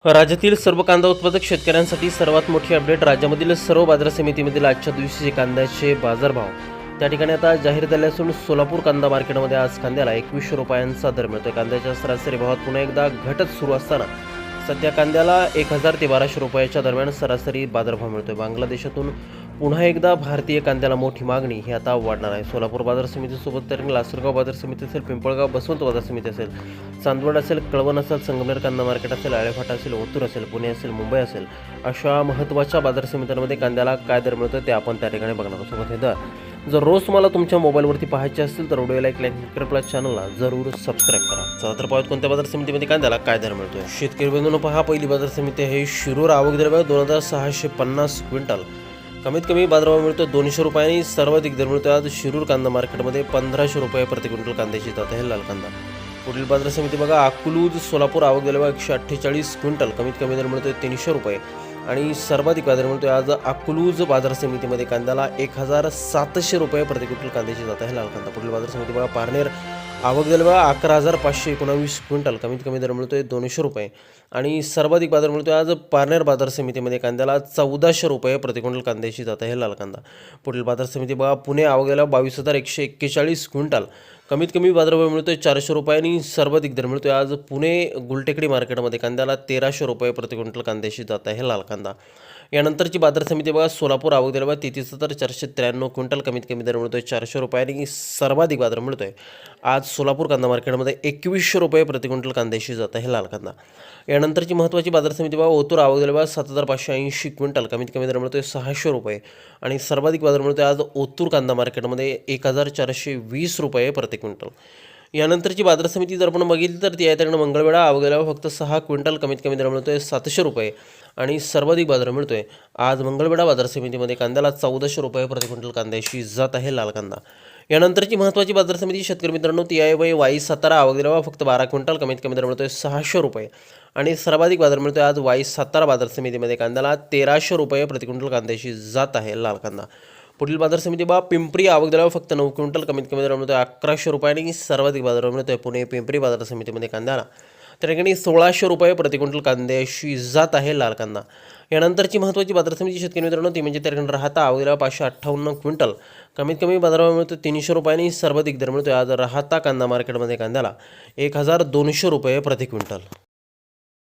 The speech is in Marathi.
राज्यातील सर्व कांदा उत्पादक शेतकऱ्यांसाठी सर्वात मोठी अपडेट. राज्यामधील सर्व बाजार समितीमधील आजच्या दिवशीचे कांद्याचे बाजारभाव त्या ठिकाणी आता जाहीर झाले असून सोलापूर कांदा मार्केटमध्ये आज कांद्याला 2100 रुपयांचा दर मिळतोय. कांद्याच्या सरासरी भावात पुन्हा एकदा घटच सुरू असताना सध्या कांद्याला 1000 ते 1200 रुपयाच्या दरम्यान सरासरी बाजारभाव मिळतोय. बांगलादेशातून पुन्हा एकदा भारतीय कांद्याला मोठी मागणी ही आता वाढणार आहे. सोलापूर बाजार समितीसोबत तर लासलगाव बाजार समिती असेल, पिंपळगाव बसवंत बाजार समिती असेल, चांदवड असेल, कळवण असेल, संगमनेर कांदा मार्केट असेल, आळेफाटा असेल, ओतूर असेल, पुणे असेल, मुंबई असेल, अशा महत्त्वाच्या बाजार समित्यांमध्ये कांद्याला काय दर मिळतो ते आपण त्या ठिकाणी बघणार आहोत. सोबत हे दर जर रोज तुम्हाला तुमच्या मोबाईलवरती पाहायचे असतील तर व्हिडिओला एक लाईक करा, आपल्या चॅनलला जरूर सबस्क्राईब करा. चला तर पाहूयात कोणत्या बाजार समितीमध्ये कांद्याला काय दर मिळतोय. शेतकरी बंधूंनो, पहा पहिली बाजार समिती आहे शिरूर. आवक द्रव्य 2650 क्विंटल. कमीत कमी बाजारभाव मिळतो 200 रुपयांनी. सर्वाधिक दर मिळतो आज शिरूर कांदा मार्केटमध्ये 1500 रुपये प्रति क्विंटल कांद्याची जात आहे लाल कांदा. पुढील बाजार समिती बघा अकलूज सोलापूर. आवक द्रव्य 148 क्विंटल. कमीत कमी दर मिळतोय 300 रुपये आणि सर्वाधिक बाजार मिळतोय आज अकलूज बाजार समितीमध्ये कांद्याला 1700 रुपये प्रति क्विंटल कांद्याची जात आहे लाल कांदा. पुढील बाजार समिती बघा पारनेर. आवक द्रव्य 11519 क्विंटल. कमीत कमी दर मिळतोय 200 रुपये आणि सर्वाधिक बाजार मिळतोय आज पारनेर बाजार समितीमध्ये कांद्याला 1400 रुपये प्रति क्विंटल कांद्याची जात आहे लाल कांदा. पुढील बाजार समिती बघा पुणे. आवक द्रव्य 22141 क्विंटल. कमीत कमी बाजारभाव मिळतोय 400 रुपये आणि सर्वाधिक दर मिळतोय आज पुणे गुलटेकडी मार्केटमध्ये कांद्याला 1300 रुपये प्रति क्विंटल कांद्याची जात आहे लाल कांदा. यानंतरची बाजार समिती बघा सोलापूर. आवक द्रव्य 33,493 क्विंटल. कमीत कमी दर मिळतोय 400 रुपये आणि सर्वाधिक बाजार मिळतोय आज सोलापूर कांदा मार्केटमध्ये 2100 रुपये प्रति क्विंटल कांद्याची जात आहे लाल कांदा. यानंतरची महत्त्वाची बाजार समिती बघा ओतूर. आवक द्रव्य 7580 क्विंटल. कमीत कमी दर मिळतोय 600 रुपये आणि सर्वाधिक बाजार मिळतोय आज ओतूर कांदा मार्केटमध्ये 1420 रुपये प्रति क्विंटल. यानंतरची बाजार समिती जर आपण बघितली तर ती आहे त्याकडे मंगळवेढा. आवक द्रव्य फक्त 6 क्विंटल. कमीत कमी दर मिळतोय 700 रुपये आणि सर्वाधिक बाजार मिळतोय आज मंगळवेढा बाजार समितीमध्ये कांद्याला 1400 रुपये प्रति क्विंटल कांद्याची जात आहे लाल कांदा. यानंतरची महत्त्वाची बाजार समिती शेतकरी मित्रांनो ती आहे वाई सातारा. आवक द्रव्य फक्त 12 क्विंटल. कमीत कमी दर मिळतोय 600 रुपये आणि सर्वाधिक बाजार मिळतोय आज वाई सातारा बाजार समितीमध्ये कांद्याला 1300 रुपये प्रति क्विंटल कांद्याची जात आहे लाल कांदा. पुढील बाजार समिती पिंपरी. आवक द्रव्य फक्त 9 क्विंटल. कमीत कमी दर मिळतोय 1100 रुपये आणि सर्वाधिक बाजार मिळतोय पुणे पिंपरी बाजार समितीमध्ये कांद्याला त्या ठिकाणी 1600 रुपये प्रति क्विंटल कांद्याची जात आहे लाल कांदा. यानंतरची महत्त्वाची बाजार समिती शेतकरी मित्रांनो ती म्हणजे त्या ठिकाणी राहता. आवक द्रव्य 558 क्विंटल. कमीत कमी बाजारभाव मिळतो 300 रुपये आणि सर्वाधिक दर मिळतोय आज राहता कांदा मार्केटमध्ये कांद्याला 1200 रुपये प्रति क्विंटल.